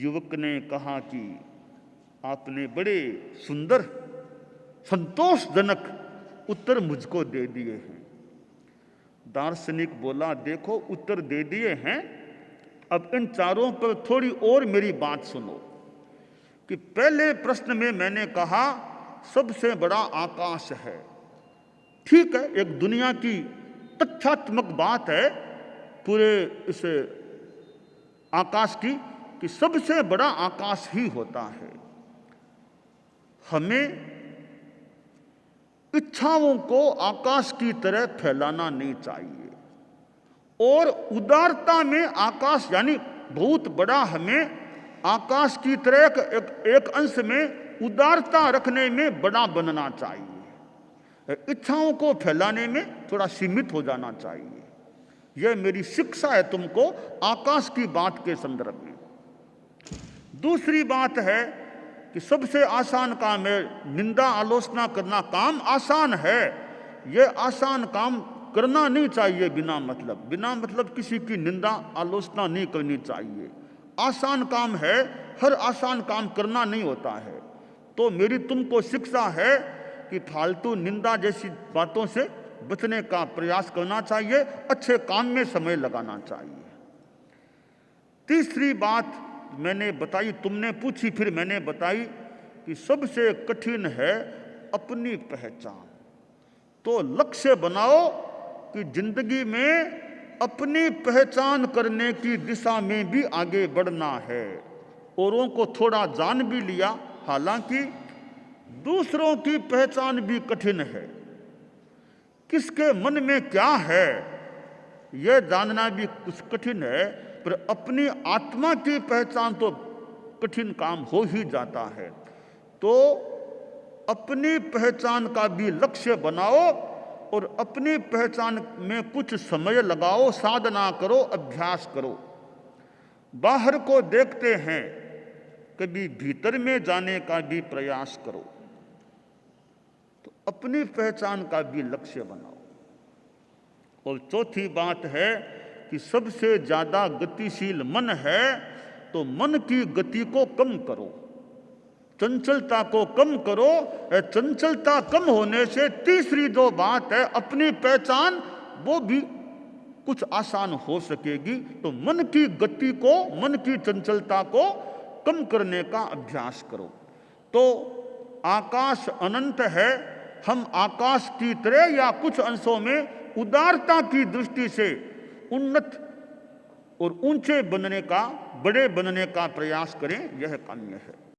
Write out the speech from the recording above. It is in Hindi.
युवक ने कहा कि आपने बड़े सुंदर संतोषजनक उत्तर मुझको दे दिए हैं। दार्शनिक बोला, देखो उत्तर दे दिए हैं, अब इन चारों पर थोड़ी और मेरी बात सुनो। कि पहले प्रश्न में मैंने कहा सबसे बड़ा आकाश है। ठीक है, एक दुनिया की तथ्यात्मक बात है पूरे इस आकाश की कि सबसे बड़ा आकाश ही होता है। हमें इच्छाओं को आकाश की तरह फैलाना नहीं चाहिए और उदारता में आकाश यानी बहुत बड़ा, हमें आकाश की तरह एक अंश में उदारता रखने में बड़ा बनना चाहिए। इच्छाओं को फैलाने में थोड़ा सीमित हो जाना चाहिए। यह मेरी शिक्षा है तुमको आकाश की बात के संदर्भ में। दूसरी बात है कि सबसे आसान काम है निंदा आलोचना करना। काम आसान है, यह आसान काम करना नहीं चाहिए बिना मतलब किसी की निंदा आलोचना नहीं करनी चाहिए। आसान काम है, हर आसान काम करना नहीं होता है। तो मेरी तुमको शिक्षा है कि फालतू निंदा जैसी बातों से बचने का प्रयास करना चाहिए, अच्छे काम में समय लगाना चाहिए। तीसरी बात मैंने बताई, तुमने पूछी फिर मैंने बताई कि सबसे कठिन है अपनी पहचान। तो लक्ष्य बनाओ कि जिंदगी में अपनी पहचान करने की दिशा में भी आगे बढ़ना है। औरों को थोड़ा जान भी लिया, हालांकि दूसरों की पहचान भी कठिन है। किसके मन में क्या है यह जानना भी कुछ कठिन है, पर अपनी आत्मा की पहचान तो कठिन काम हो ही जाता है। तो अपनी पहचान का भी लक्ष्य बनाओ और अपनी पहचान में कुछ समय लगाओ, साधना करो, अभ्यास करो। बाहर को देखते हैं, कभी भीतर में जाने का भी प्रयास करो। तो अपनी पहचान का भी लक्ष्य बनाओ। और चौथी बात है कि सबसे ज्यादा गतिशील मन है, तो मन की गति को कम करो, चंचलता को कम करो। चंचलता कम होने से तीसरी जो बात है अपनी पहचान, वो भी कुछ आसान हो सकेगी। तो मन की गति को, मन की चंचलता को कम करने का अभ्यास करो। तो आकाश अनंत है, हम आकाश की तरह या कुछ अंशों में उदारता की दृष्टि से उन्नत और ऊंचे बनने का, बड़े बनने का प्रयास करें, यह काम्य है।